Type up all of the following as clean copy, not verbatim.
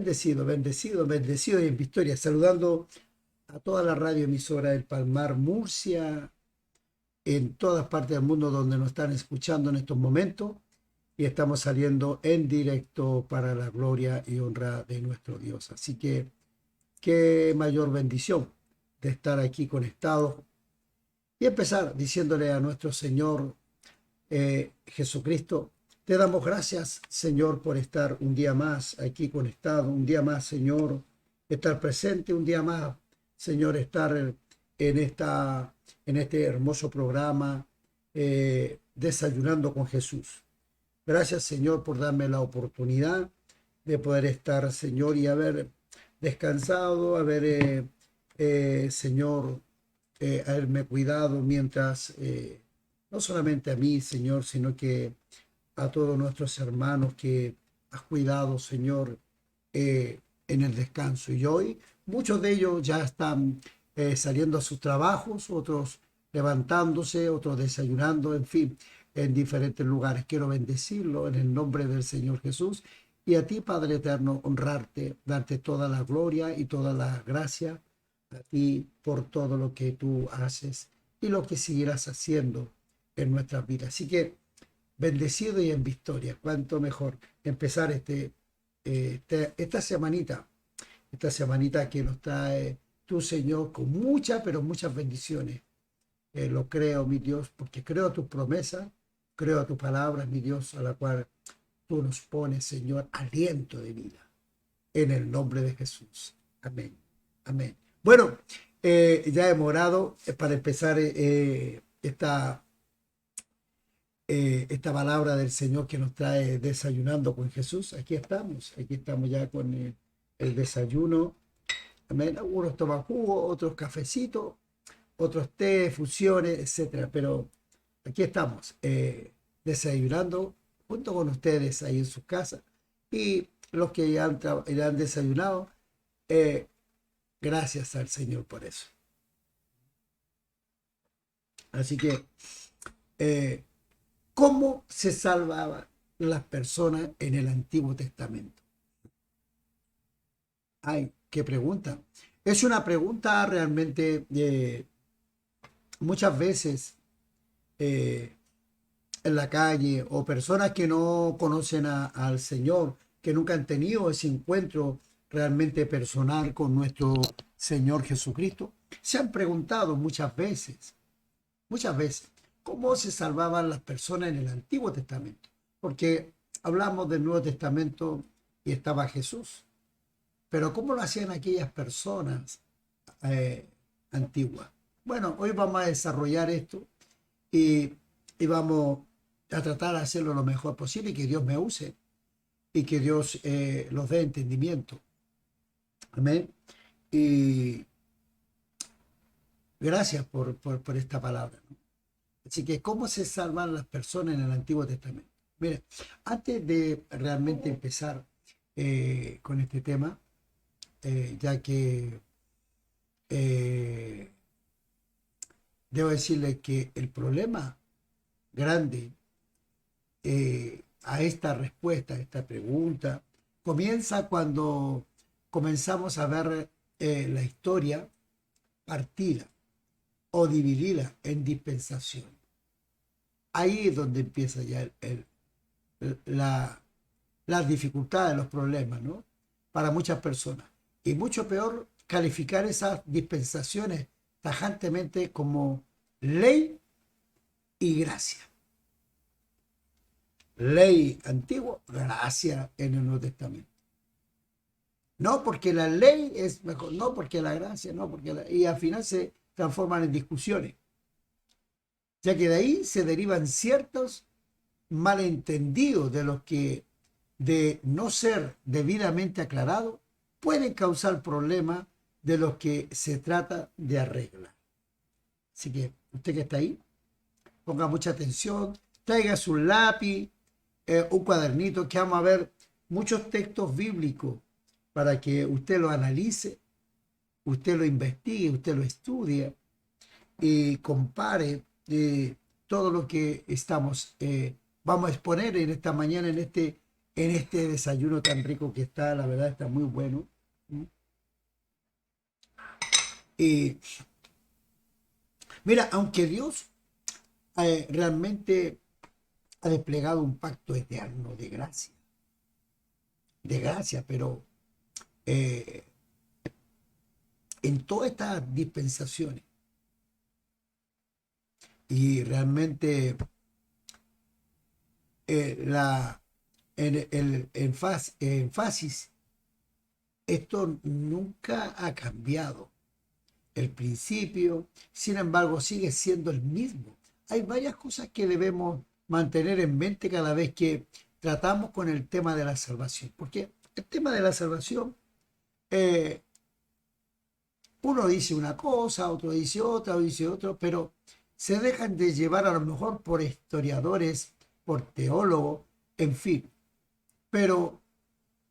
Bendecido, bendecido, bendecido y en victoria. Saludando a toda la radioemisora del Palmar, Murcia, en todas partes del mundo donde nos están escuchando en estos momentos. Y estamos saliendo en directo para la gloria y honra de nuestro Dios. Así que qué mayor bendición de estar aquí conectados y empezar diciéndole a nuestro Señor Jesucristo, te damos gracias, Señor, por estar un día más aquí conectado, un día más, Señor, estar presente, un día más, Señor, estar en este hermoso programa, Desayunando con Jesús. Gracias, Señor, por darme la oportunidad de poder estar, Señor, y haber descansado, Señor, haberme cuidado mientras, no solamente a mí, Señor, sino que a todos nuestros hermanos que has cuidado, Señor, en el descanso. Y hoy muchos de ellos ya están saliendo a sus trabajos, otros levantándose, otros desayunando, en fin, en diferentes lugares. Quiero bendecirlo en el nombre del Señor Jesús. Y a ti, Padre Eterno, honrarte, darte toda la gloria y toda la gracia a ti por todo lo que tú haces y lo que seguirás haciendo en nuestras vidas. Así que bendecido y en victoria. Cuánto mejor empezar esta semanita que nos trae tu Señor con muchas, pero muchas bendiciones. Lo creo, mi Dios, porque creo tus promesas, creo a tus palabras, mi Dios, a la cual tú nos pones, Señor, aliento de vida. En el nombre de Jesús. Amén. Amén. Bueno, ya hemos orado para empezar esta palabra del Señor que nos trae desayunando con Jesús. Aquí estamos ya con el desayuno. Amén. Algunos toman jugo, otros cafecitos, otros té, fusiones, etcétera. Pero aquí estamos desayunando junto con ustedes ahí en sus casas. Y los que ya han desayunado, eh, gracias al Señor por eso. Así que, eh, ¿cómo se salvaban las personas en el Antiguo Testamento? Ay, qué pregunta. Es una pregunta realmente muchas veces eh, en la calle o personas que no conocen al Señor, que nunca han tenido ese encuentro realmente personal con nuestro Señor Jesucristo, se han preguntado muchas veces, cómo se salvaban las personas en el Antiguo Testamento. Porque hablamos del Nuevo Testamento y estaba Jesús, pero ¿cómo lo hacían aquellas personas eh, antiguas? Bueno, hoy vamos a desarrollar esto y, y vamos a tratar de hacerlo lo mejor posible y que Dios me use y que Dios los dé entendimiento. Amén. Y gracias por esta palabra, ¿no? Así que, ¿cómo se salvan las personas en el Antiguo Testamento? Mire, antes de realmente empezar con este tema, ya que eh, debo decirle que el problema grande a esta respuesta, a esta pregunta, comienza cuando comenzamos a ver la historia partida o dividida en dispensación. Ahí es donde empieza ya la, las dificultades, los problemas, ¿no? Para muchas personas. Y mucho peor calificar esas dispensaciones tajantemente como ley y gracia. Ley antigua, gracia en el Nuevo Testamento. No porque la ley es mejor, no porque la gracia, no porque y al final se transforman en discusiones, ya que de ahí se derivan ciertos malentendidos de los que, de no ser debidamente aclarados, pueden causar problemas de los que se trata de arreglar. Así que usted que está ahí, ponga mucha atención, traiga su lápiz, un cuadernito, que vamos a ver muchos textos bíblicos para que usted lo analice, usted lo investigue, usted lo estudie y compare todo lo que vamos a exponer en esta mañana, en este desayuno tan rico que está, la verdad está muy bueno. Y mira, aunque Dios realmente ha desplegado un pacto eterno de gracia, pero eh, en todas estas dispensaciones, y realmente la, el énfasis, esto nunca ha cambiado. El principio, sin embargo, sigue siendo el mismo. Hay varias cosas que debemos mantener en mente cada vez que tratamos con el tema de la salvación. Porque el tema de la salvación, eh, uno dice una cosa, otro dice otra, pero se dejan de llevar a lo mejor por historiadores, por teólogos, en fin. Pero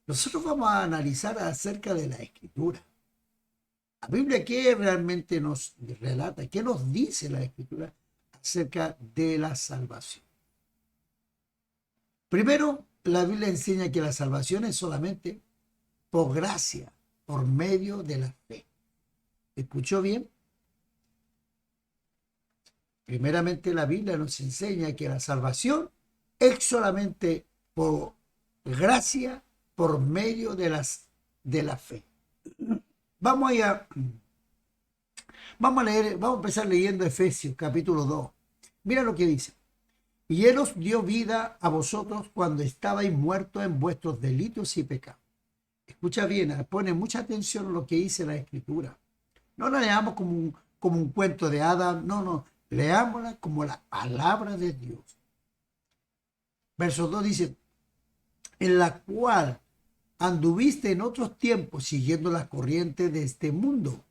nosotros vamos a analizar acerca de la escritura. La Biblia, ¿qué realmente nos relata? ¿Qué nos dice la escritura acerca de la salvación? Primero, la Biblia enseña que la salvación es solamente por gracia, por medio de la fe. ¿Escuchó bien? Primeramente, la Biblia nos enseña que la salvación es solamente por gracia, por medio de la fe. Vamos allá. Vamos a leer, vamos a empezar leyendo Efesios capítulo 2. Mira lo que dice. Y Él os dio vida a vosotros cuando estabais muertos en vuestros delitos y pecados. Escucha bien, pone mucha atención a lo que dice la Escritura. No la leamos como un cuento de hadas, no, leámosla como la palabra de Dios. Verso 2 dice, en la cual anduviste en otros tiempos siguiendo las corrientes de este mundo,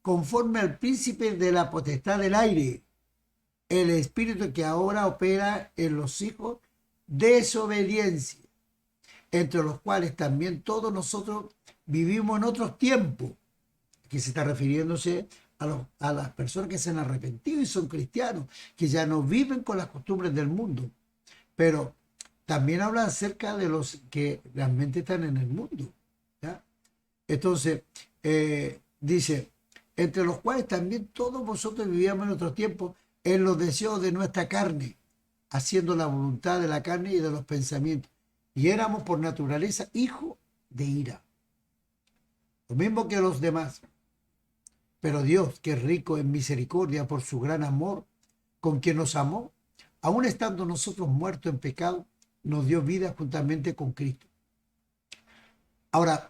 conforme al príncipe de la potestad del aire, el espíritu que ahora opera en los hijos de desobediencia, entre los cuales también todos nosotros vivimos en otros tiempos. Aquí se está refiriéndose a las personas que se han arrepentido y son cristianos, que ya no viven con las costumbres del mundo, pero también habla acerca de los que realmente están en el mundo. ¿Ya? Entonces, dice, entre los cuales también todos vosotros vivíamos en otro tiempo en los deseos de nuestra carne, haciendo la voluntad de la carne y de los pensamientos. Y éramos por naturaleza hijos de ira, lo mismo que los demás. Pero Dios, que es rico en misericordia por su gran amor, con quien nos amó, aun estando nosotros muertos en pecado, nos dio vida juntamente con Cristo. Ahora,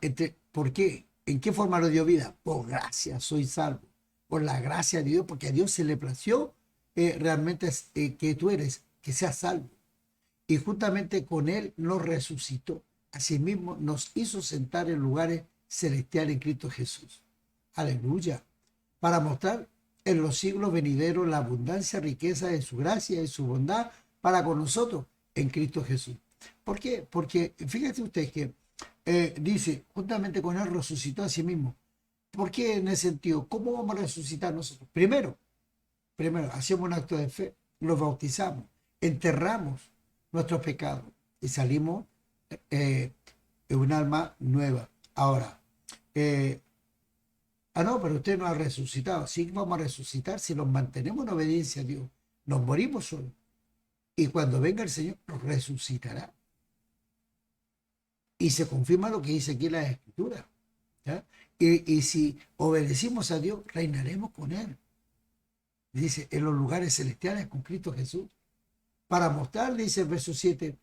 ¿por qué? ¿En qué forma nos dio vida? Por gracia, soy salvo. Por la gracia de Dios, porque a Dios se le plació realmente que tú eres, que seas salvo. Y juntamente con Él nos resucitó. Asimismo, nos hizo sentar en lugares celestiales en Cristo Jesús. Aleluya. Para mostrar en los siglos venideros la abundancia, riqueza de su gracia y su bondad para con nosotros en Cristo Jesús. ¿Por qué? Porque fíjate usted que dice, juntamente con Él resucitó a sí mismo. ¿Por qué en ese sentido? ¿Cómo vamos a resucitar nosotros? Primero, hacemos un acto de fe, los bautizamos, enterramos nuestros pecados y salimos en un alma nueva. Ahora, no, pero usted no ha resucitado. Sí, vamos a resucitar si nos mantenemos en obediencia a Dios. Nos morimos solos. Y cuando venga el Señor, nos resucitará. Y se confirma lo que dice aquí la Escritura. ¿Ya? Y si obedecimos a Dios, reinaremos con Él. Dice, en los lugares celestiales con Cristo Jesús. Para mostrar, dice el verso 7,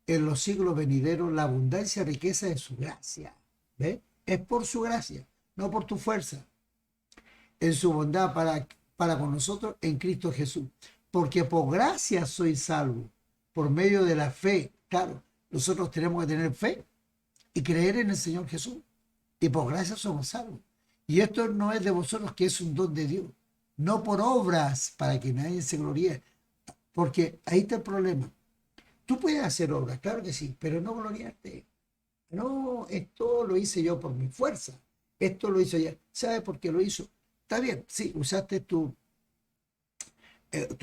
en los siglos venideros la abundancia y riqueza de su gracia. ¿Ve? Es por su gracia, no por tu fuerza. En su bondad para con nosotros en Cristo Jesús. Porque por gracia soy salvo, por medio de la fe. Claro, nosotros tenemos que tener fe y creer en el Señor Jesús. Y por gracia somos salvos. Y esto no es de vosotros, que es un don de Dios. No por obras, para que nadie se gloríe. Porque ahí está el problema. Tú puedes hacer obras, claro que sí, pero no gloriarte. No, esto lo hice yo por mi fuerza. Esto lo hizo ya. ¿Sabe por qué lo hizo? Está bien, sí, usaste tu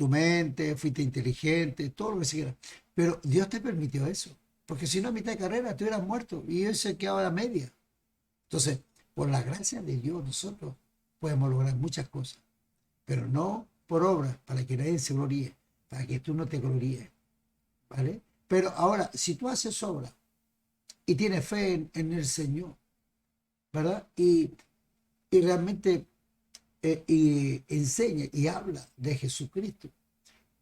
mente, fuiste inteligente, todo lo que se quiera. Pero Dios te permitió eso. Porque si no, a mitad de carrera te hubieras muerto y él se quedaba a la media. Entonces, por la gracia de Dios, nosotros podemos lograr muchas cosas, pero no por obras, para que nadie se gloríe, para que tú no te gloríes, ¿vale? Pero ahora, si tú haces obras y tienes fe en el Señor, ¿verdad? Y realmente y enseña y habla de Jesucristo,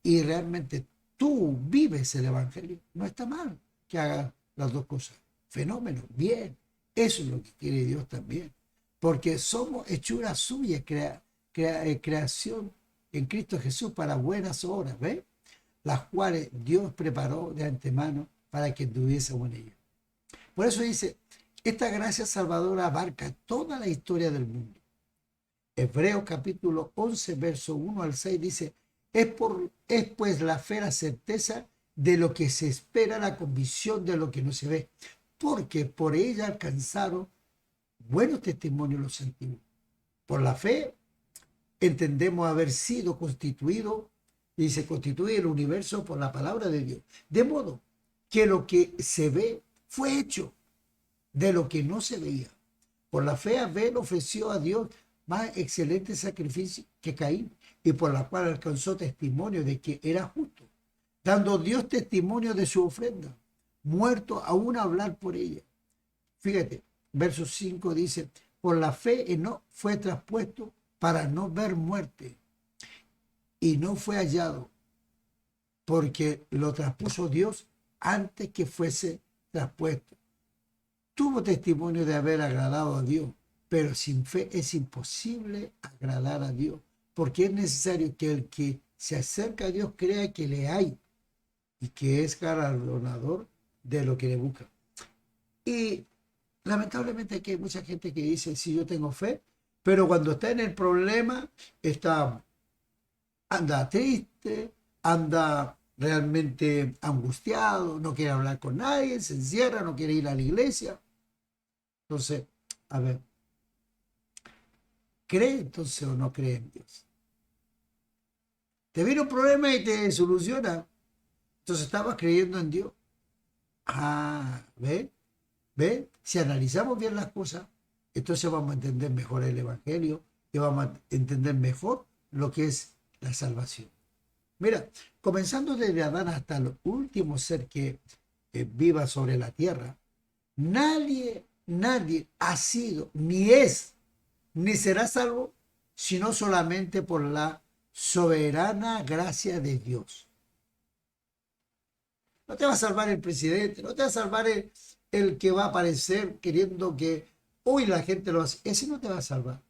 y realmente tú vives el Evangelio, no está mal que hagas las dos cosas. Fenómeno, bien. Eso es lo que quiere Dios también. Porque somos hechura suya, creación en Cristo Jesús para buenas obras, ¿ves? Las cuales Dios preparó de antemano para que tuviésemos en ellas. Por eso dice, esta gracia salvadora abarca toda la historia del mundo. Hebreos capítulo 11, verso 1 al 6 dice, es pues la fe la certeza de lo que se espera, la convicción de lo que no se ve, porque por ella alcanzaron buenos testimonios los antiguos. Por la fe entendemos haber sido constituido, y se constituye el universo por la palabra de Dios, de modo que lo que se ve fue hecho de lo que no se veía. Por la fe Abel ofreció a Dios más excelente sacrificio que Caín, y por la cual alcanzó testimonio de que era justo, dando Dios testimonio de su ofrenda, muerto aún a hablar por ella. Fíjate, verso 5 dice, por la fe Enoc fue traspuesto para no ver muerte, y no fue hallado, porque lo traspuso Dios antes que fuese traspuesto. Tuvo testimonio de haber agradado a Dios, pero sin fe es imposible agradar a Dios, porque es necesario que el que se acerca a Dios crea que le hay y que es galardonador de lo que le busca. Y lamentablemente aquí hay mucha gente que dice, sí, yo tengo fe, pero cuando está en el problema, anda triste, anda realmente angustiado, no quiere hablar con nadie, se encierra, no quiere ir a la iglesia. Entonces, a ver, ¿cree entonces o no cree en Dios? Te viene un problema y te soluciona. Entonces estabas creyendo en Dios. Ah, ¿ve? ¿Ve? Si analizamos bien las cosas, entonces vamos a entender mejor el Evangelio y vamos a entender mejor lo que es la salvación. Mira, comenzando desde Adán hasta el último ser que viva sobre la tierra, nadie ha sido, ni es, ni será salvo, sino solamente por la soberana gracia de Dios. No te va a salvar el presidente, no te va a salvar el que va a aparecer queriendo que hoy la gente lo hace. Ese no te va a salvar.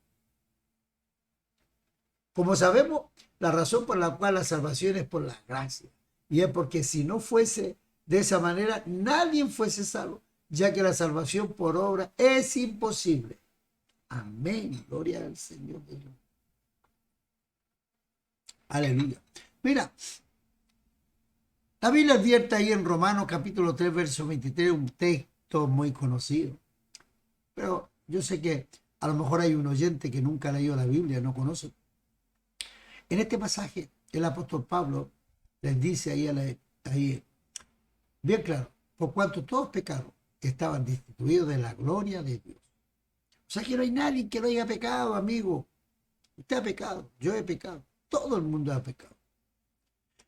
Como sabemos, la razón por la cual la salvación es por la gracia. Y es porque si no fuese de esa manera, nadie fuese salvo, ya que la salvación por obra es imposible. Amén. Gloria al Señor de Dios. Aleluya. Mira, la Biblia advierte ahí en Romanos capítulo 3, verso 23, un texto muy conocido. Pero yo sé que a lo mejor hay un oyente que nunca ha leído la Biblia, no conoce. En este pasaje, el apóstol Pablo les dice ahí bien claro, por cuanto todos pecaron, estaban destituidos de la gloria de Dios. O sea que no hay nadie que no haya pecado, amigo. Usted ha pecado, yo he pecado, todo el mundo ha pecado.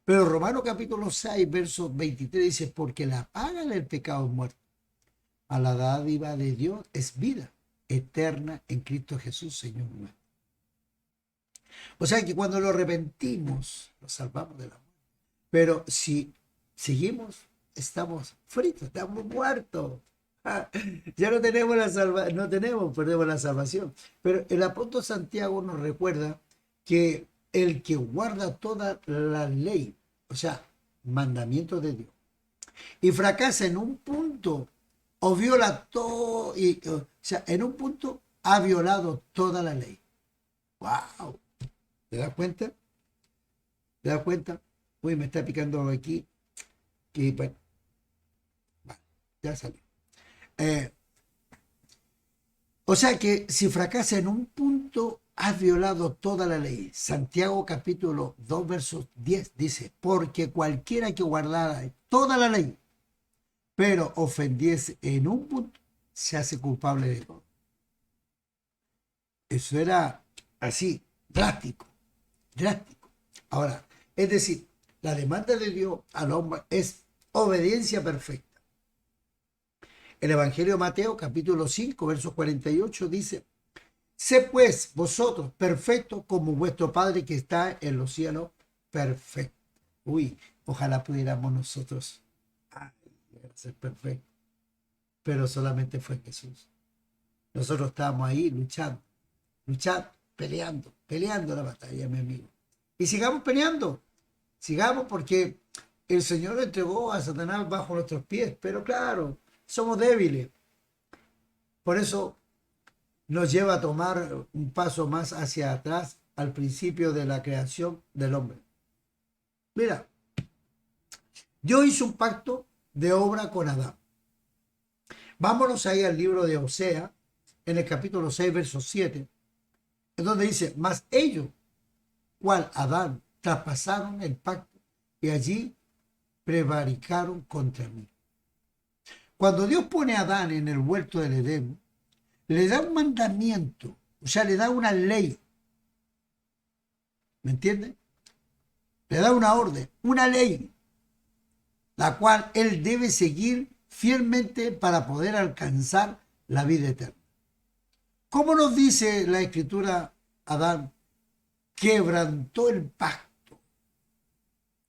Pero Romanos capítulo 6, verso 23 dice, porque la paga del pecado es muerte, a la dádiva de Dios es vida eterna en Cristo Jesús, Señor nuestro. O sea que cuando lo arrepentimos, nos salvamos de la muerte. Pero si seguimos, estamos fritos, estamos muertos. Ya no tenemos perdemos la salvación. Pero el apóstol Santiago nos recuerda que el que guarda toda la ley, o sea, mandamientos de Dios, y fracasa en un punto o viola todo, o sea, en un punto ha violado toda la ley. ¡Wow! ¿Te das cuenta? ¿Te das cuenta? Uy, me está picando aquí. Y bueno, ya salió. O sea que si fracasa en un punto, has violado toda la ley. Santiago capítulo 2, verso 10 dice, porque cualquiera que guardara toda la ley, pero ofendiese en un punto, se hace culpable de todo. Eso era así, drástico, drástico. Ahora, es decir, la demanda de Dios al hombre es obediencia perfecta. El Evangelio de Mateo, capítulo 5, verso 48, dice: sé pues vosotros perfectos como vuestro Padre que está en los cielos perfecto. Uy, ojalá pudiéramos nosotros ser perfectos, pero solamente fue Jesús. Nosotros estábamos ahí luchando, peleando, peleando la batalla, mi amigo. Y sigamos peleando, sigamos, porque el Señor entregó a Satanás bajo nuestros pies, pero claro, somos débiles. Por eso nos lleva a tomar un paso más hacia atrás al principio de la creación del hombre. Mira, Dios hizo un pacto de obra con Adán. Vámonos ahí al libro de Osea, en el capítulo 6, verso 7, en donde dice: mas ellos, cual Adán, traspasaron el pacto y allí prevaricaron contra mí. Cuando Dios pone a Adán en el huerto del Edén, le da un mandamiento, o sea, le da una ley. ¿Me entiendes? Le da una orden, una ley, la cual él debe seguir fielmente para poder alcanzar la vida eterna. ¿Cómo nos dice la Escritura? Adán quebrantó el pacto.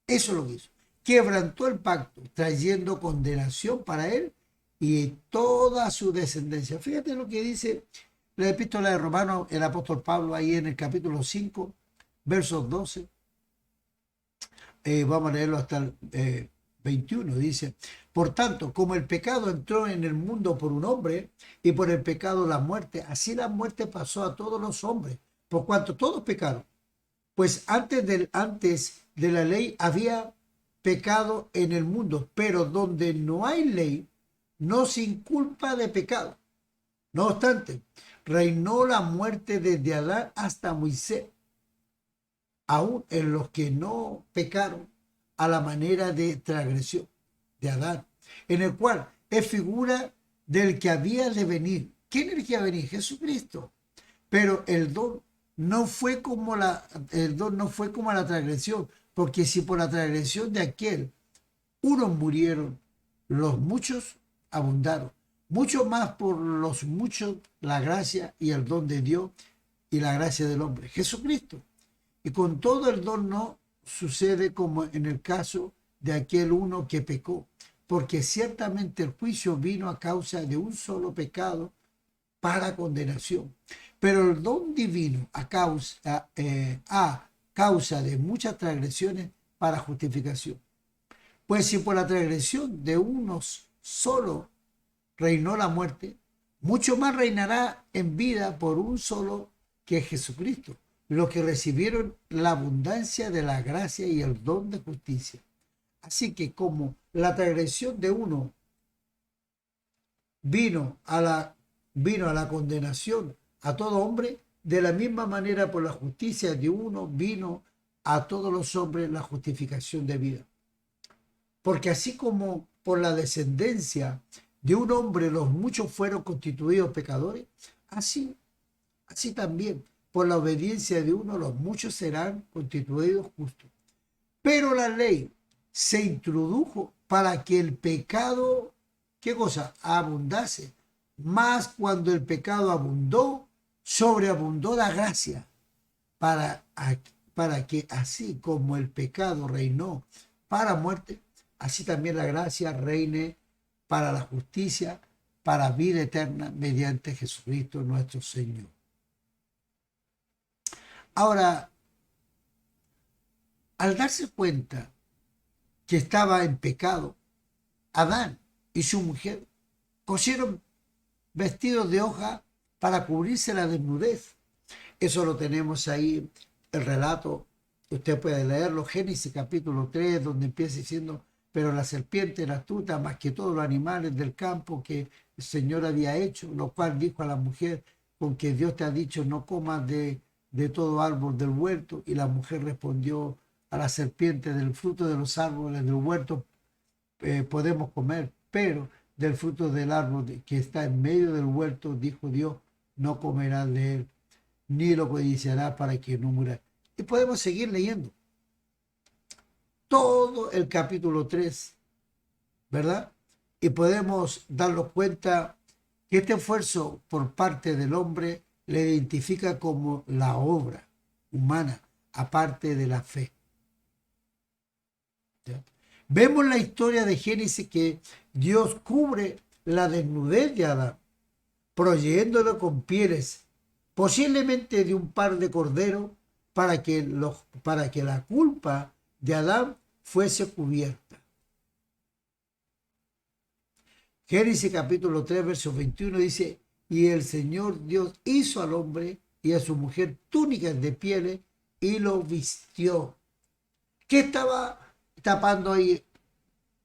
Eso es lo que hizo. Quebrantó el pacto, trayendo condenación para él y toda su descendencia. Fíjate lo que dice la epístola de Romanos, el apóstol Pablo, ahí en el capítulo 5, versos 12. Vamos a leerlo hasta el 21. Dice: por tanto, como el pecado entró en el mundo por un hombre, y por el pecado la muerte, así la muerte pasó a todos los hombres, por cuanto todos pecaron. Pues antes de la ley había pecado en el mundo, pero donde no hay ley, no se inculpa de pecado. No obstante, reinó la muerte desde Adán hasta Moisés, aún en los que no pecaron, a la manera de transgresión de Adán, en el cual es figura del que había de venir. ¿Quién es el que había de venir? Jesucristo. Pero el don no fue como la transgresión, porque si por la transgresión de aquel unos murieron, los muchos abundaron. Mucho más por los muchos la gracia y el don de Dios y la gracia del hombre, Jesucristo. Y con todo el don no sucede como en el caso de aquel uno que pecó, porque ciertamente el juicio vino a causa de un solo pecado para condenación, pero el don divino a causa de muchas transgresiones para justificación. Pues si por la transgresión de unos solo reinó la muerte, mucho más reinará en vida por un solo, que es Jesucristo, los que recibieron la abundancia de la gracia y el don de justicia. Así que como la transgresión de uno vino a la condenación a todo hombre, de la misma manera por la justicia de uno vino a todos los hombres la justificación de vida. Porque así como por la descendencia de un hombre los muchos fueron constituidos pecadores, así también por la obediencia de uno los muchos serán constituidos justos. Pero la ley se introdujo para que el pecado, ¿qué cosa? Abundase. Mas cuando el pecado abundó, sobreabundó la gracia, para que así como el pecado reinó para muerte, así también la gracia reine para la justicia, para vida eterna, mediante Jesucristo nuestro Señor. Ahora, al darse cuenta que estaba en pecado, Adán y su mujer cosieron vestidos de hoja para cubrirse la desnudez. Eso lo tenemos ahí, el relato, usted puede leerlo, Génesis capítulo 3, donde empieza diciendo: pero la serpiente era astuta más que todos los animales del campo que el Señor había hecho, lo cual dijo a la mujer: con que Dios te ha dicho, no comas de todo árbol del huerto. Y la mujer respondió a la serpiente: del fruto de los árboles del huerto podemos comer, pero del fruto del árbol que está en medio del huerto, dijo Dios, no comerás de él, ni lo codiciarás para que no muera. Y podemos seguir leyendo todo el capítulo 3, ¿verdad? Y podemos darnos cuenta que este esfuerzo por parte del hombre le identifica como la obra humana, aparte de la fe. ¿Ya? Vemos la historia de Génesis que Dios cubre la desnudez de Adán, proveyéndolo con pieles, posiblemente de un par de corderos, para que la culpa de Adán fuese cubierta. Génesis capítulo 3, verso 21 dice, y el Señor Dios hizo al hombre y a su mujer túnicas de pieles y lo vistió. ¿Qué estaba tapando ahí?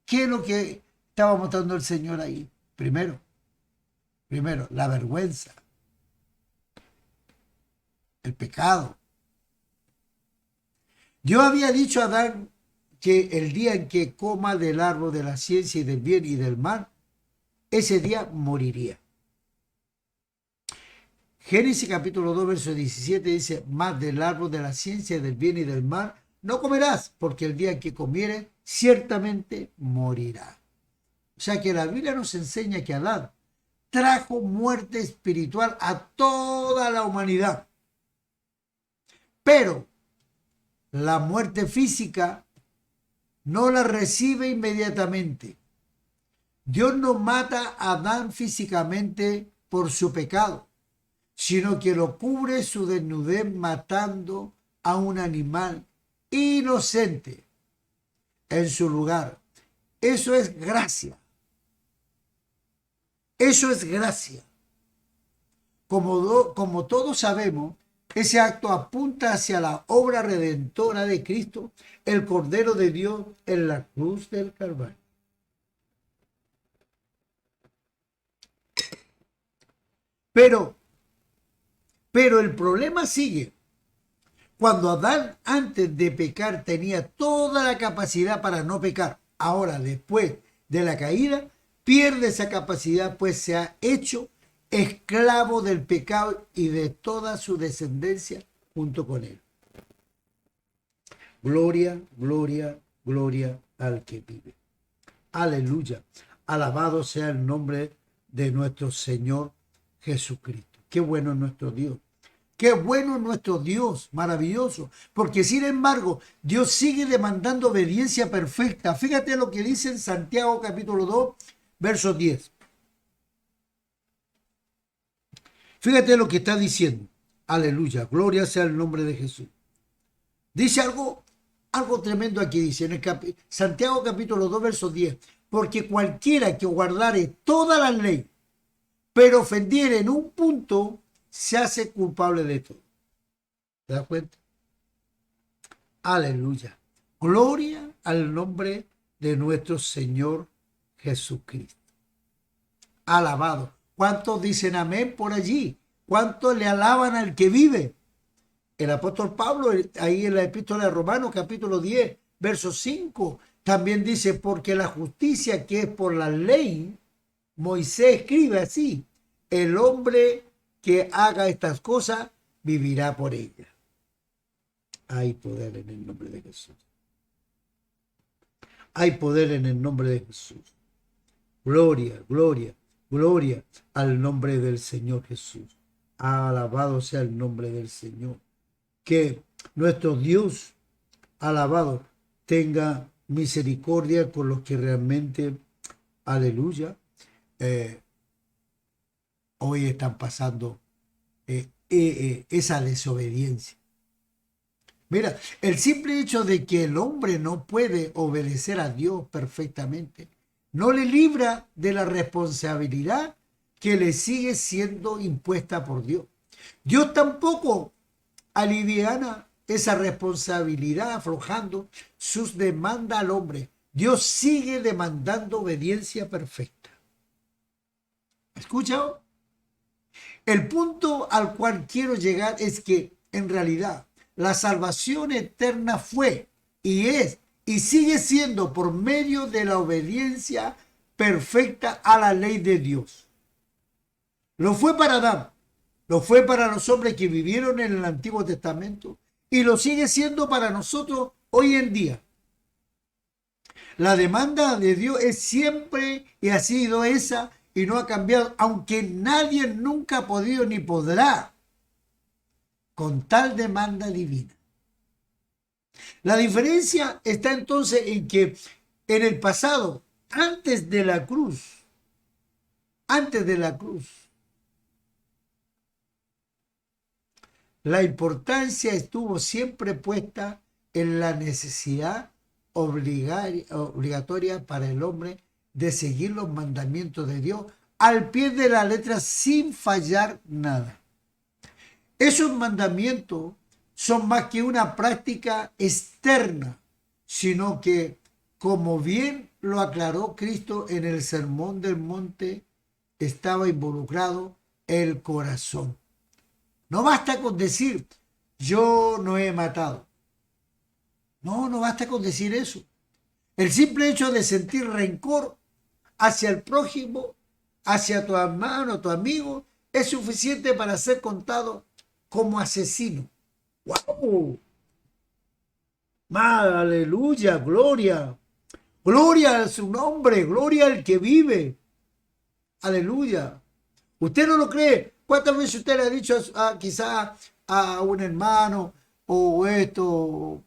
¿Qué es lo que estaba mostrando el Señor ahí? Primero, la vergüenza, el pecado. Dios había dicho a Adán que el día en que coma del árbol de la ciencia y del bien y del mal, ese día moriría. Génesis capítulo 2, verso 17 dice, más del árbol de la ciencia del bien y del mal no comerás, porque el día en que comieres, ciertamente morirás. O sea que la Biblia nos enseña que Adán trajo muerte espiritual a toda la humanidad. Pero la muerte física no la recibe inmediatamente. Dios no mata a Adán físicamente por su pecado, sino que lo cubre su desnudez matando a un animal inocente en su lugar. Eso es gracia. Eso es gracia. Como todos sabemos, ese acto apunta hacia la obra redentora de Cristo, el Cordero de Dios en la cruz del Calvario. Pero el problema sigue. Cuando Adán antes de pecar tenía toda la capacidad para no pecar, ahora después de la caída pierde esa capacidad, pues se ha hecho esclavo del pecado y de toda su descendencia junto con él. Gloria, gloria, gloria al que vive. Aleluya. Alabado sea el nombre de nuestro Señor Jesucristo. Qué bueno es nuestro Dios. Qué bueno es nuestro Dios, maravilloso. Porque sin embargo, Dios sigue demandando obediencia perfecta. Fíjate lo que dice en Santiago capítulo 2, verso 10. Fíjate lo que está diciendo. Aleluya, gloria sea el nombre de Jesús. Dice algo tremendo aquí, dice en Santiago capítulo 2, verso 10. Porque cualquiera que guardare toda la ley, pero ofendiere en un punto, se hace culpable de todo. ¿Te das cuenta? Aleluya. Gloria al nombre de nuestro Señor Jesucristo. Alabado. ¿Cuántos dicen amén por allí? ¿Cuántos le alaban al que vive? El apóstol Pablo, ahí en la epístola de Romanos, capítulo 10, verso 5, también dice, porque la justicia que es por la ley, Moisés escribe así, el hombre que haga estas cosas vivirá por ellas. Hay poder en el nombre de Jesús. Hay poder en el nombre de Jesús. Gloria, gloria, gloria al nombre del Señor Jesús. Alabado sea el nombre del Señor. Que nuestro Dios, alabado, tenga misericordia con los que realmente, aleluya, hoy están pasando esa desobediencia. Mira, el simple hecho de que el hombre no puede obedecer a Dios perfectamente, no le libra de la responsabilidad que le sigue siendo impuesta por Dios. Dios tampoco aliviana esa responsabilidad aflojando sus demandas al hombre. Dios sigue demandando obediencia perfecta. ¿Escucha? El punto al cual quiero llegar es que en realidad la salvación eterna fue y es y sigue siendo por medio de la obediencia perfecta a la ley de Dios. Lo fue para Adán, lo fue para los hombres que vivieron en el Antiguo Testamento y lo sigue siendo para nosotros hoy en día. La demanda de Dios es siempre y ha sido esa y no ha cambiado, aunque nadie nunca ha podido ni podrá con tal demanda divina. La diferencia está entonces en que en el pasado, antes de la cruz, la importancia estuvo siempre puesta en la necesidad obligatoria para el hombre de seguir los mandamientos de Dios al pie de la letra sin fallar nada. Esos mandamientos son más que una práctica externa, sino que, como bien lo aclaró Cristo en el Sermón del Monte, estaba involucrado el corazón. No basta con decir, yo no he matado. No basta con decir eso. El simple hecho de sentir rencor hacia el prójimo, hacia tu hermano, tu amigo, es suficiente para ser contado como asesino. ¡Wow! Aleluya, gloria. Gloria a su nombre, gloria al que vive. Aleluya. ¿Usted no lo cree? ¿Cuántas veces usted le ha dicho quizá a un hermano o esto,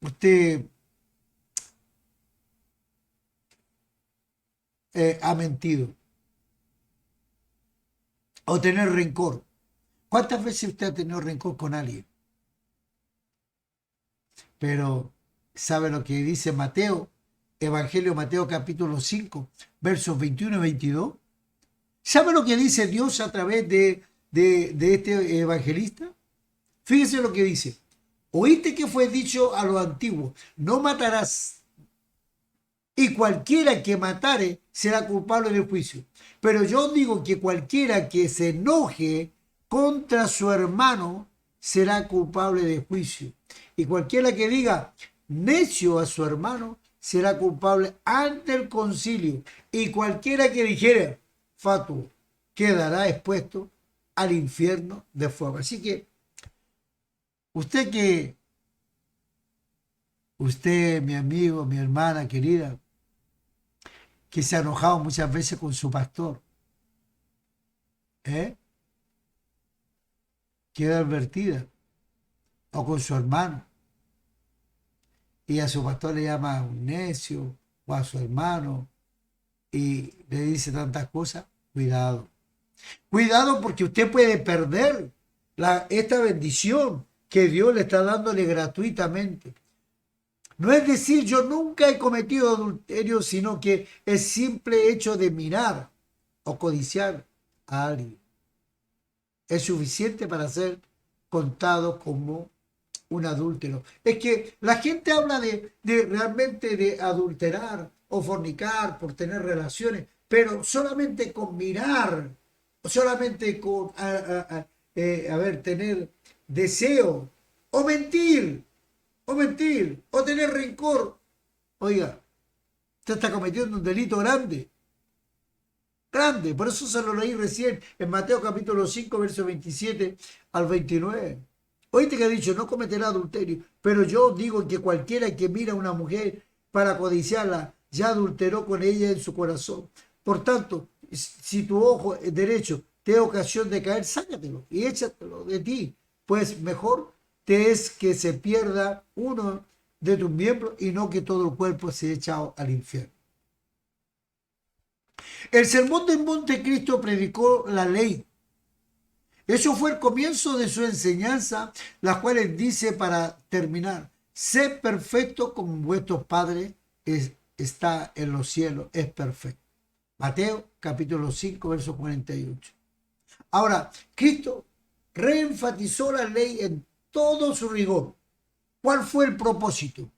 usted ha mentido o tener rencor? ¿Cuántas veces usted ha tenido rencor con alguien? Pero, ¿sabe lo que dice Mateo? Evangelio Mateo capítulo 5, versos 21 y 22. ¿Sabe lo que dice Dios a través de este evangelista? Fíjese lo que dice. Oíste que fue dicho a los antiguos, no matarás, y cualquiera que matare será culpable del juicio. Pero yo digo que cualquiera que se enoje contra su hermano será culpable de juicio. Y cualquiera que diga necio a su hermano será culpable ante el concilio. Y cualquiera que dijere fatuo quedará expuesto al infierno de fuego. Así que usted, mi amigo, mi hermana querida, que se ha enojado muchas veces con su pastor, queda advertida, o con su hermano, y a su pastor le llama un necio, o a su hermano, y le dice tantas cosas. Cuidado. Cuidado, porque usted puede perder esta bendición que Dios le está dándole gratuitamente. No es decir, yo nunca he cometido adulterio, sino que el simple hecho de mirar o codiciar a alguien es suficiente para ser contado como un adúltero. Es que la gente habla de realmente de adulterar o fornicar por tener relaciones, pero solamente con mirar, solamente con tener deseo, o tener rencor. Oiga, usted está cometiendo un delito grande. Grande, por eso se lo leí recién en Mateo capítulo 5, verso 27 al 29. Oíste que ha dicho, no cometerá adulterio, pero yo digo que cualquiera que mira a una mujer para codiciarla, ya adulteró con ella en su corazón. Por tanto, si tu ojo derecho te da ocasión de caer, sácatelo y échatelo de ti, pues mejor te es que se pierda uno de tus miembros y no que todo el cuerpo sea echado al infierno. El sermón del monte Cristo predicó la ley. Eso fue el comienzo de su enseñanza, la cual dice para terminar, sed perfecto como vuestro Padre está en los cielos, es perfecto. Mateo capítulo 5, verso 48. Ahora, Cristo reenfatizó la ley en todo su rigor. ¿Cuál fue el propósito?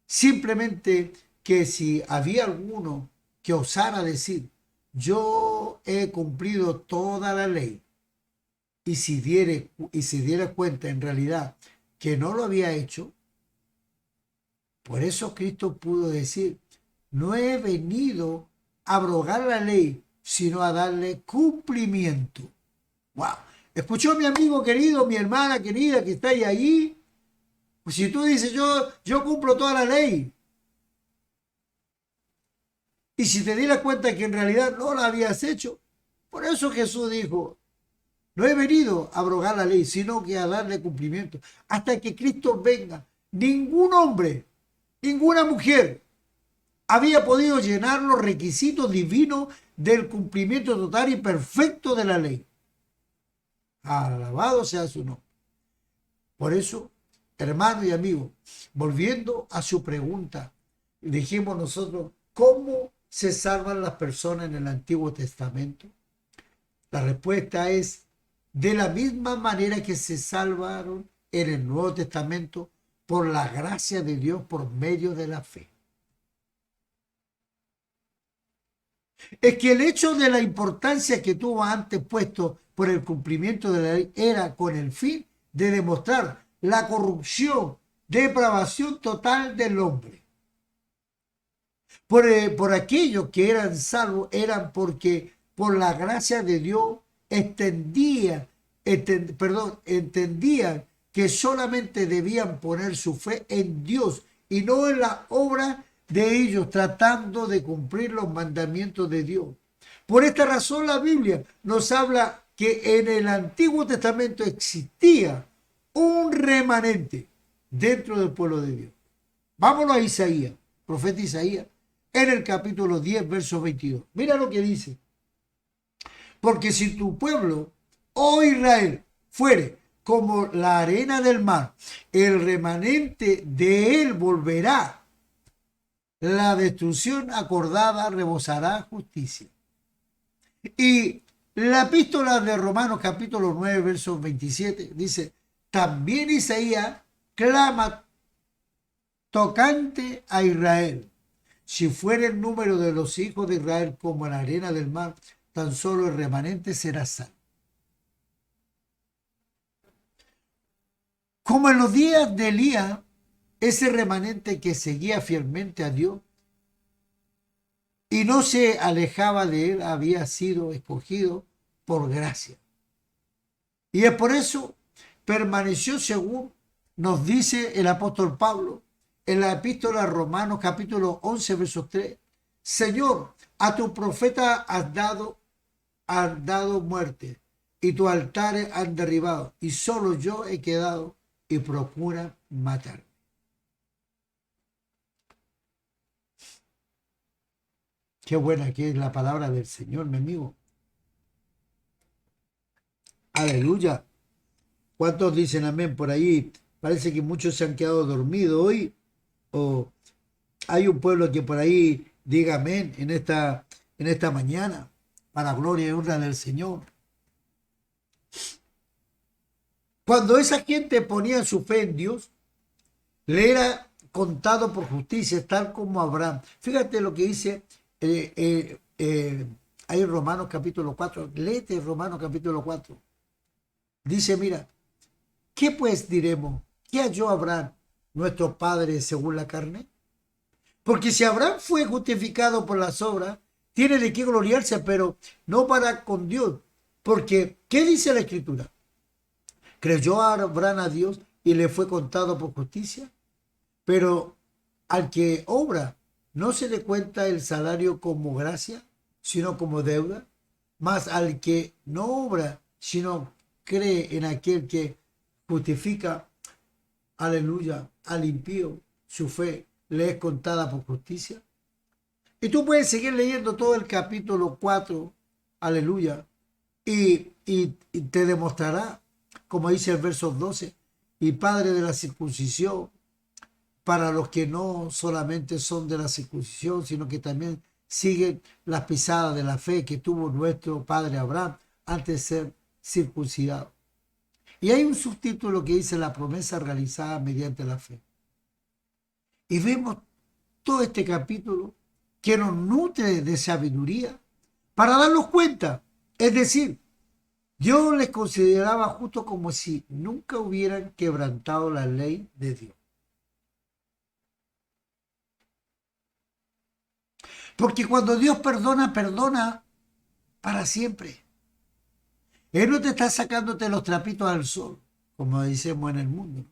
Simplemente que si había alguno que osara decir, yo he cumplido toda la ley, y se diera cuenta en realidad que no lo había hecho, por eso Cristo pudo decir, no he venido a abrogar la ley, sino a darle cumplimiento. Wow. ¿Escuchó mi amigo querido, mi hermana querida que está ahí? Pues si tú dices, yo cumplo toda la ley, y si te dieras cuenta que en realidad no la habías hecho, por eso Jesús dijo, no he venido a abrogar la ley, sino que a darle cumplimiento. Hasta que Cristo venga, ningún hombre, ninguna mujer había podido llenar los requisitos divinos del cumplimiento total y perfecto de la ley. Alabado sea su nombre. Por eso, hermano y amigo, volviendo a su pregunta, dijimos nosotros, ¿cómo se salvan las personas en el Antiguo Testamento? La respuesta es de la misma manera que se salvaron en el Nuevo Testamento por la gracia de Dios por medio de la fe. Es que el hecho de la importancia que tuvo antes puesto por el cumplimiento de la ley era con el fin de demostrar la corrupción, depravación total del hombre. Por aquellos que eran salvos, eran porque por la gracia de Dios entendían que solamente debían poner su fe en Dios y no en la obra de ellos, tratando de cumplir los mandamientos de Dios. Por esta razón la Biblia nos habla que en el Antiguo Testamento existía un remanente dentro del pueblo de Dios. Vámonos a Isaías, profeta Isaías, en el capítulo 10, verso 22. Mira lo que dice. Porque si tu pueblo, oh Israel, fuere como la arena del mar, el remanente de él volverá. La destrucción acordada rebosará justicia. Y la epístola de Romanos capítulo 9, verso 27 dice, también Isaías clama tocante a Israel. Si fuera el número de los hijos de Israel como la arena del mar, tan solo el remanente será salvo. Como en los días de Elías, ese remanente que seguía fielmente a Dios y no se alejaba de él había sido escogido por gracia. Y es por eso permaneció, según nos dice el apóstol Pablo en la epístola a Romanos capítulo 11 verso 3. Señor, a tu profeta has dado muerte y tus altares han derribado y solo yo he quedado y procura matar. Qué buena que es la palabra del Señor, mi amigo. Aleluya. ¿Cuántos dicen amén por ahí? Parece que muchos se han quedado dormidos hoy. O hay un pueblo que por ahí diga amén en esta mañana, para gloria y honra del Señor. Cuando esa gente ponía su fe en Dios, le era contado por justicia, tal como Abraham. Fíjate lo que dice ahí en Romanos capítulo 4. Léete Romanos capítulo 4. Dice, mira, ¿qué pues diremos? ¿Qué halló Abraham, nuestro padre, según la carne? Porque si Abraham fue justificado por las obras, tiene de qué gloriarse, pero no para con Dios. Porque, ¿qué dice la Escritura? Creyó Abraham a Dios y le fue contado por justicia. Pero al que obra, no se le cuenta el salario como gracia, sino como deuda. Mas al que no obra, sino cree en aquel que justifica, aleluya, al impío, su fe le es contada por justicia. Y tú puedes seguir leyendo todo el capítulo 4, aleluya, y te demostrará, como dice el verso 12, y padre de la circuncisión, para los que no solamente son de la circuncisión, sino que también siguen las pisadas de la fe que tuvo nuestro padre Abraham antes de ser circuncidado. Y hay un subtítulo que dice la promesa realizada mediante la fe. Y vemos todo este capítulo que nos nutre de sabiduría para darnos cuenta. Es decir, Dios les consideraba justo como si nunca hubieran quebrantado la ley de Dios. Porque cuando Dios perdona, perdona para siempre. Él no te está sacándote los trapitos al sol, como decimos en el mundo.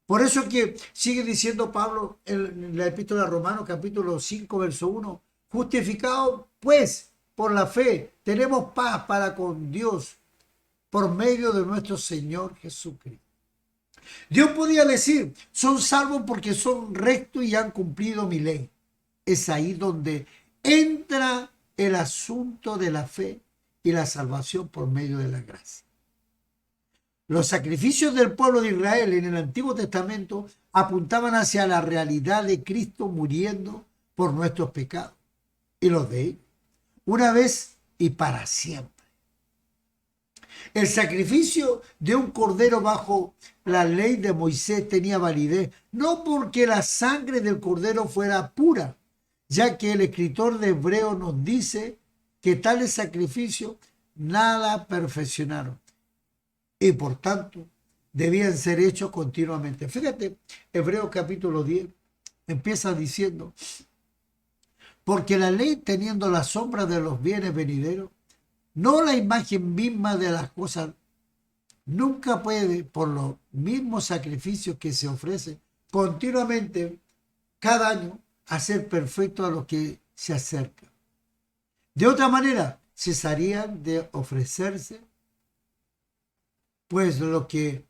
Por eso que sigue diciendo Pablo en la epístola a Romanos, capítulo 5, verso 1, justificado pues por la fe, tenemos paz para con Dios por medio de nuestro Señor Jesucristo. Dios podía decir, son salvos porque son rectos y han cumplido mi ley. Es ahí donde entra el asunto de la fe y la salvación por medio de la gracia. Los sacrificios del pueblo de Israel en el Antiguo Testamento apuntaban hacia la realidad de Cristo muriendo por nuestros pecados y los de ellos, una vez y para siempre. El sacrificio de un cordero bajo la ley de Moisés tenía validez, no porque la sangre del cordero fuera pura, ya que el escritor de Hebreos nos dice que tales sacrificios nada perfeccionaron y por tanto debían ser hechos continuamente. Fíjate, Hebreos capítulo 10 empieza diciendo, porque la ley teniendo la sombra de los bienes venideros, no la imagen misma de las cosas, nunca puede, por los mismos sacrificios que se ofrecen continuamente cada año, hacer perfecto a los que se acercan. De otra manera, cesarían de ofrecerse, pues los que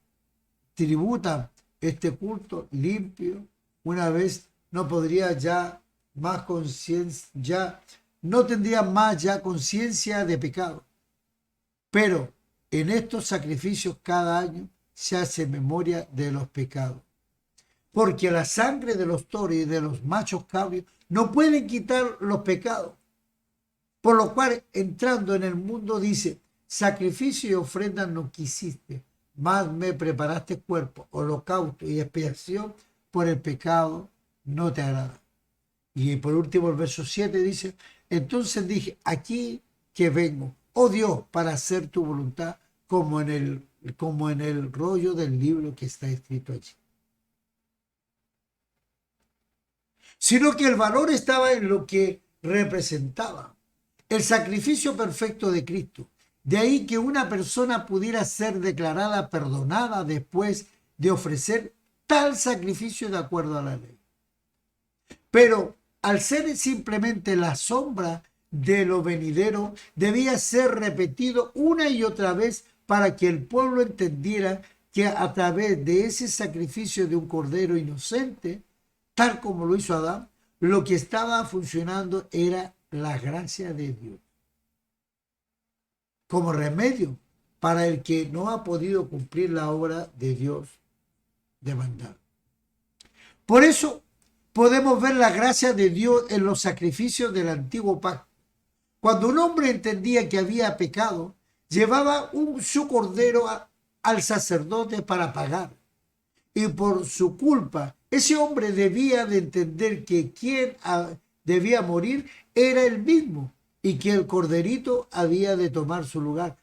tributan este culto limpio, una vez no podría ya más conciencia, ya no tendría más ya conciencia de pecado. Pero en estos sacrificios cada año se hace memoria de los pecados. Porque la sangre de los toros y de los machos cabríos no pueden quitar los pecados. Por lo cual, entrando en el mundo, dice, sacrificio y ofrenda no quisiste, mas me preparaste cuerpo, holocausto y expiación por el pecado no te agrada. Y por último, el verso 7 dice, entonces dije, aquí que vengo, oh Dios, para hacer tu voluntad, como en el rollo del libro que está escrito allí. Sino que el valor estaba en lo que representaba. El sacrificio perfecto de Cristo. De ahí que una persona pudiera ser declarada perdonada después de ofrecer tal sacrificio de acuerdo a la ley. Pero al ser simplemente la sombra de lo venidero, debía ser repetido una y otra vez para que el pueblo entendiera que a través de ese sacrificio de un cordero inocente, tal como lo hizo Adán, lo que estaba funcionando era la gracia de Dios como remedio para el que no ha podido cumplir la obra de Dios demandada. Por eso podemos ver la gracia de Dios en los sacrificios del antiguo pacto. Cuando un hombre entendía que había pecado, llevaba su cordero al sacerdote para pagar. Y por su culpa, ese hombre debía de entender que quien debía morir era él mismo y que el corderito había de tomar su lugar.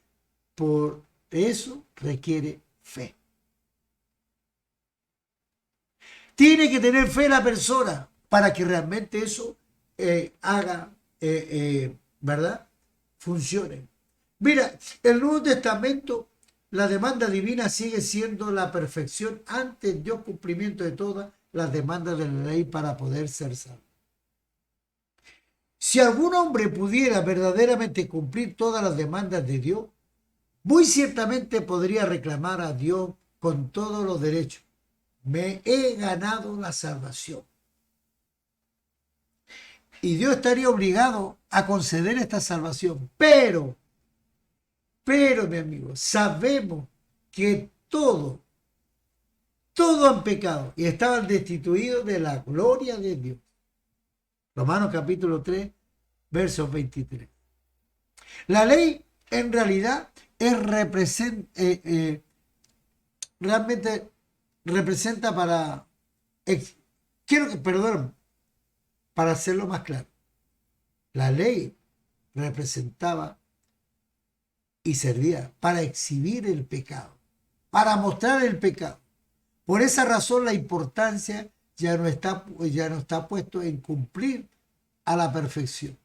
Por eso requiere fe. Tiene que tener fe la persona para que realmente eso haga, ¿verdad? Funcione. Mira, el Nuevo Testamento, la demanda divina sigue siendo la perfección antes Dios cumplimiento de todas las demandas de la ley para poder ser salvo. Si algún hombre pudiera verdaderamente cumplir todas las demandas de Dios, muy ciertamente podría reclamar a Dios con todos los derechos. Me he ganado la salvación. Y Dios estaría obligado a conceder esta salvación. Pero, mi amigo, sabemos que todos han pecado y estaban destituidos de la gloria de Dios. Romanos capítulo 3, versos 23. La ley en realidad realmente representa para hacerlo más claro. La ley representaba y servía para exhibir el pecado, para mostrar el pecado. Por esa razón la importancia ya no está puesto en cumplir a la perfección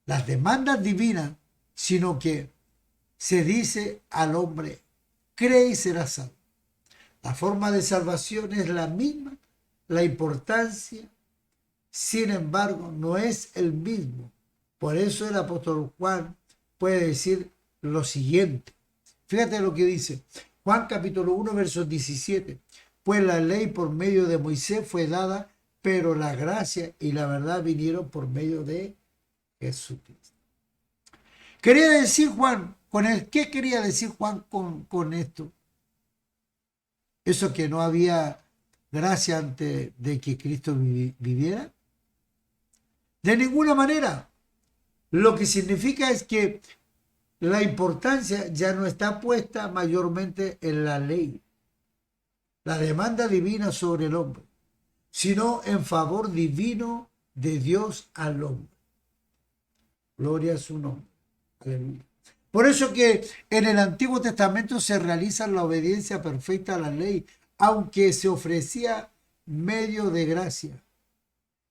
las demandas divinas, sino que se dice al hombre, cree y serás salvo. La forma de salvación es la misma, la importancia, sin embargo, no es el mismo. Por eso el apóstol Juan puede decir lo siguiente. Fíjate lo que dice Juan capítulo 1, versos 17. Pues la ley por medio de Moisés fue dada, pero la gracia y la verdad vinieron por medio de Jesucristo. Quería decir Juan, ¿qué quería decir Juan con esto? Eso que no había gracia antes de que Cristo viviera. De ninguna manera. Lo que significa es que la importancia ya no está puesta mayormente en la ley, la demanda divina sobre el hombre, sino en favor divino de Dios al hombre. Gloria a su nombre. Aleluya. Por eso que en el Antiguo Testamento se realiza la obediencia perfecta a la ley, aunque se ofrecía medio de gracia,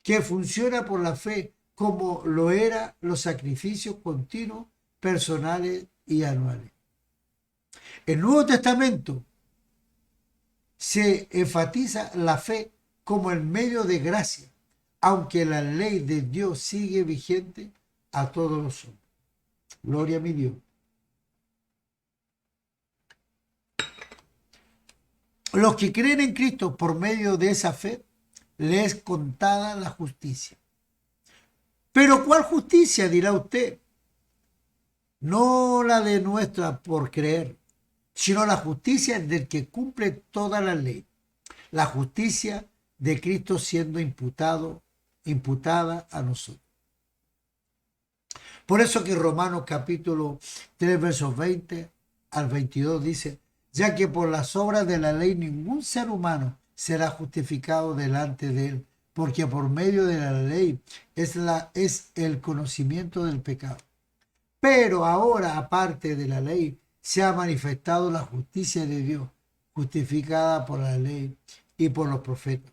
que funciona por la fe, como lo eran los sacrificios continuos, personales y anuales. El Nuevo Testamento se enfatiza la fe como el medio de gracia, aunque la ley de Dios sigue vigente a todos los hombres. Gloria a mi Dios. Los que creen en Cristo por medio de esa fe, les es contada la justicia. Pero ¿cuál justicia, dirá usted? No la de nuestra por creer, sino la justicia del que cumple toda la ley. La justicia de Cristo siendo imputada a nosotros. Por eso que Romanos capítulo 3, versos 20 al 22 dice, ya que por las obras de la ley ningún ser humano será justificado delante de él, porque por medio de la ley es el conocimiento del pecado. Pero ahora, aparte de la ley, se ha manifestado la justicia de Dios, justificada por la ley y por los profetas.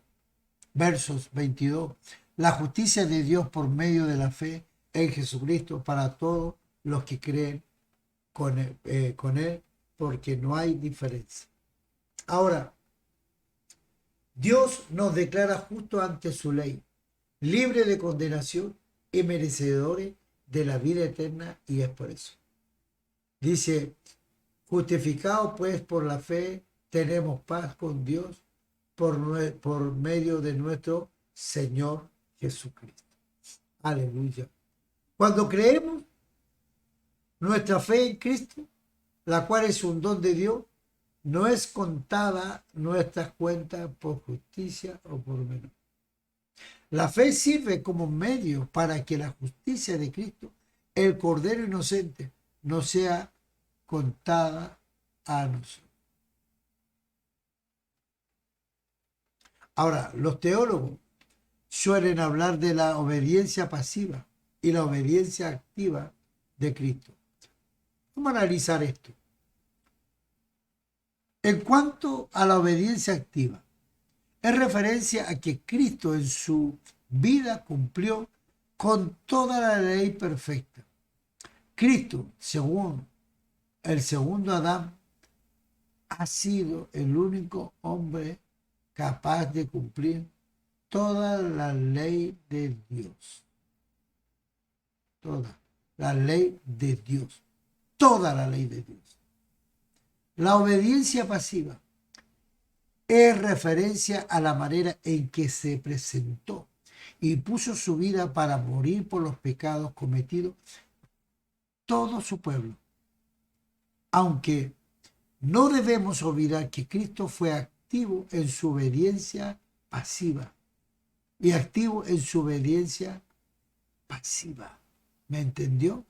Versos 22. La justicia de Dios por medio de la fe en Jesucristo para todos los que creen con él, porque no hay diferencia. Ahora, Dios nos declara justo ante su ley, libre de condenación y merecedores de la vida eterna, y es por eso. Dice, justificados pues por la fe, tenemos paz con Dios por medio de nuestro Señor Jesucristo. Aleluya. Cuando creemos, nuestra fe en Cristo, la cual es un don de Dios, no es contada nuestras cuentas por justicia o por menos. La fe sirve como medio para que la justicia de Cristo, el Cordero inocente, no sea contada a nosotros. Ahora, los teólogos suelen hablar de la obediencia pasiva y la obediencia activa de Cristo. Vamos a analizar esto. En cuanto a la obediencia activa, es referencia a que Cristo en su vida cumplió con toda la ley perfecta. Cristo, según el segundo Adán, ha sido el único hombre capaz de cumplir toda la ley de Dios. Toda la ley de Dios. Toda la ley de Dios. La obediencia pasiva es referencia a la manera en que se presentó y puso su vida para morir por los pecados cometidos todo su pueblo. Aunque no debemos olvidar que Cristo fue activo en su obediencia pasiva y activo en su obediencia pasiva. ¿Me entendió?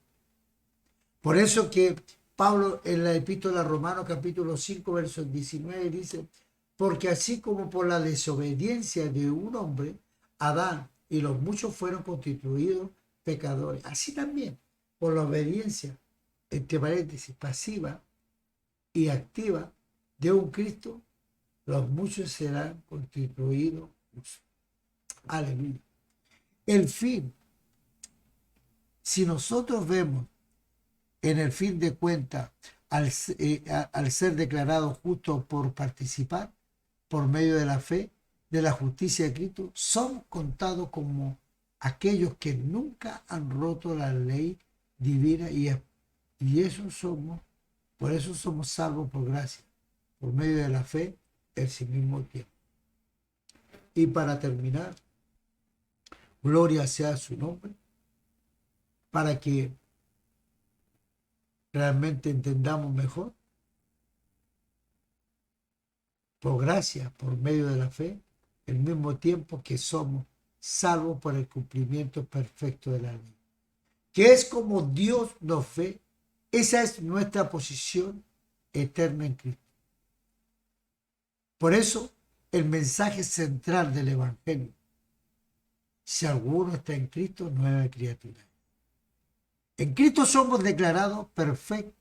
Por eso que Pablo en la epístola a Romanos capítulo 5 versos 19 dice, porque así como por la desobediencia de un hombre, Adán y los muchos fueron constituidos pecadores, así también por la obediencia, entre paréntesis, pasiva y activa de un Cristo, los muchos serán constituidos justos. Aleluya. El fin Si nosotros vemos en el fin de cuentas al ser declarado justo por participar, por medio de la fe, de la justicia de Cristo, son contados como aquellos que nunca han roto la ley divina y eso somos, por eso somos salvos por gracia, por medio de la fe, en sí mismo tiempo. Y para terminar, gloria sea su nombre, para que realmente entendamos mejor, por gracia, por medio de la fe, al mismo tiempo que somos salvos por el cumplimiento perfecto de la ley. Que es como Dios nos ve, esa es nuestra posición eterna en Cristo. Por eso, el mensaje central del Evangelio: si alguno está en Cristo, nueva criatura. En Cristo somos declarados perfectos.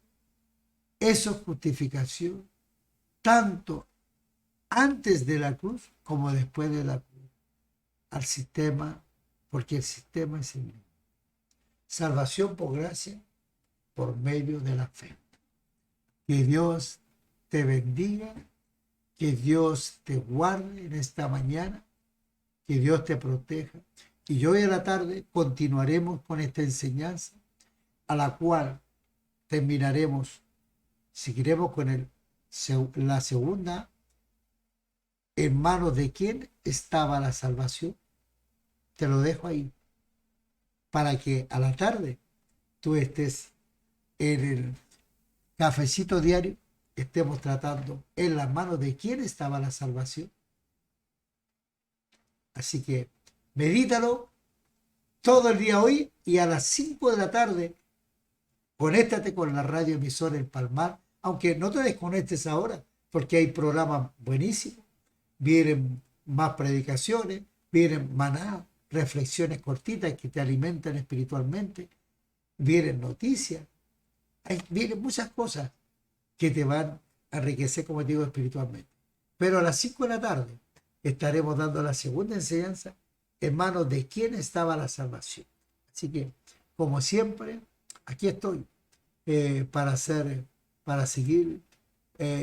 Eso es justificación, tanto antes de la cruz como después de la cruz. Al sistema, porque el sistema es el mismo. Salvación por gracia, por medio de la fe. Que Dios te bendiga, que Dios te guarde en esta mañana, que Dios te proteja. Y hoy a la tarde continuaremos con esta enseñanza, a la cual terminaremos, seguiremos con la segunda: ¿en manos de quién estaba la salvación? Te lo dejo ahí, para que a la tarde tú estés en el cafecito diario, estemos tratando en las manos de quién estaba la salvación. Así que medítalo todo el día hoy, y a las 5 de la tarde conéctate con la radio emisora El Palmar, aunque no te desconectes ahora, porque hay programas buenísimos, vienen más predicaciones, vienen maná, reflexiones cortitas que te alimentan espiritualmente, vienen noticias, vienen muchas cosas que te van a enriquecer, como te digo, espiritualmente. Pero a las 5 de la tarde estaremos dando la segunda enseñanza: en manos de quién estaba la salvación. Así que, como siempre, aquí estoy para seguir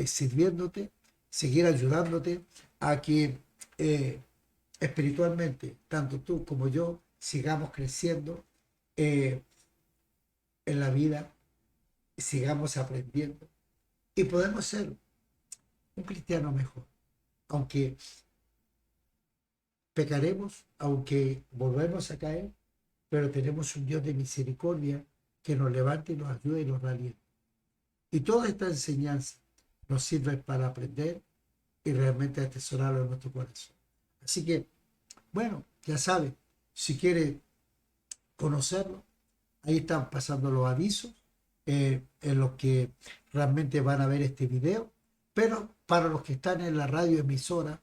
sirviéndote, seguir ayudándote a que espiritualmente, tanto tú como yo, sigamos creciendo eh, en la vida, sigamos aprendiendo y podemos ser un cristiano mejor. Aunque pecaremos, aunque volvemos a caer, pero tenemos un Dios de misericordia que nos levante y nos ayude y nos realiente. Y toda esta enseñanza nos sirve para aprender y realmente atesorarlo en nuestro corazón. Así que, bueno, ya sabes, si quieres conocerlo, ahí están pasando los avisos en los que realmente van a ver este video. Pero para los que están en la radio emisora,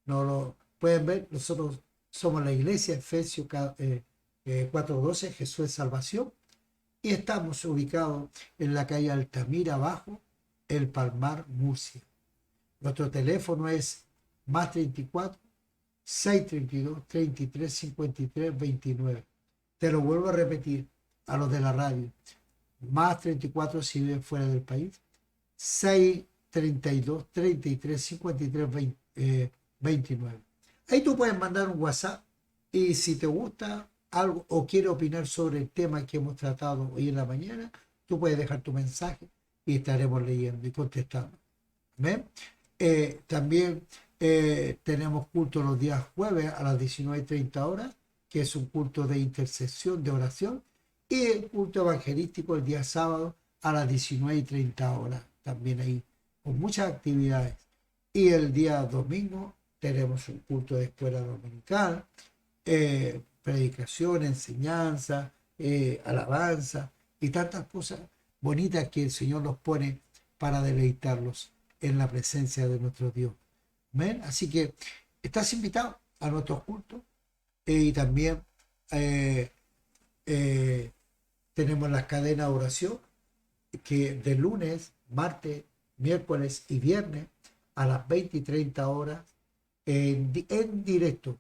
no lo pueden ver. Nosotros somos la iglesia Efesios 4:12, Jesús es salvación. Y estamos ubicados en la calle Altamira, abajo, El Palmar, Murcia. Nuestro teléfono es más 34 632 33 53 29. Te lo vuelvo a repetir a los de la radio: más 34 si viven fuera del país, 632 33 53 29. Ahí tú puedes mandar un WhatsApp, y si te gusta algo o quieres opinar sobre el tema que hemos tratado hoy en la mañana, tú puedes dejar tu mensaje y estaremos leyendo y contestando. ¿Ven? También tenemos culto los días jueves a las 19:30 horas, que es un culto de intercesión, de oración, y el culto evangelístico el día sábado a las 19:30 horas, también ahí, con muchas actividades. Y el día domingo tenemos un culto de escuela dominical, predicación, enseñanza, alabanza y tantas cosas bonitas que el Señor nos pone para deleitarlos en la presencia de nuestro Dios. ¿Ven? Así que estás invitado a nuestros cultos, y también eh, eh, tenemos las cadenas de oración, que de lunes, martes, miércoles y viernes a las 20:30 horas en directo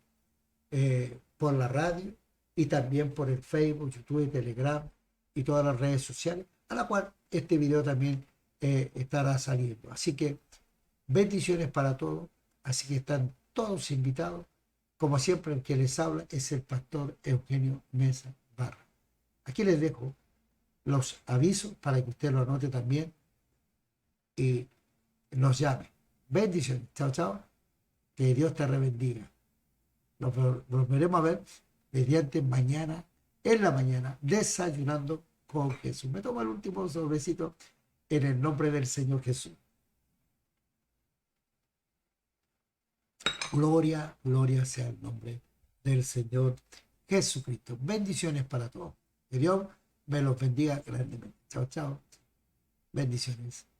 por la radio, y también por el Facebook, YouTube, Telegram y todas las redes sociales, a la cual este video también estará saliendo. Así que bendiciones para todos. Así que están todos invitados. Como siempre, el que les habla es el pastor Eugenio Mesa Barra. Aquí les dejo los avisos para que usted lo anote también y nos llame. Bendiciones. Chao, chao. Que Dios te rebendiga. Nos volveremos a ver mediante mañana, en la mañana, desayunando con Jesús. Me tomo el último sobrecito en el nombre del Señor Jesús. Gloria, gloria sea el nombre del Señor Jesucristo. Bendiciones para todos. Que Dios me los bendiga grandemente. Chao, chao. Bendiciones.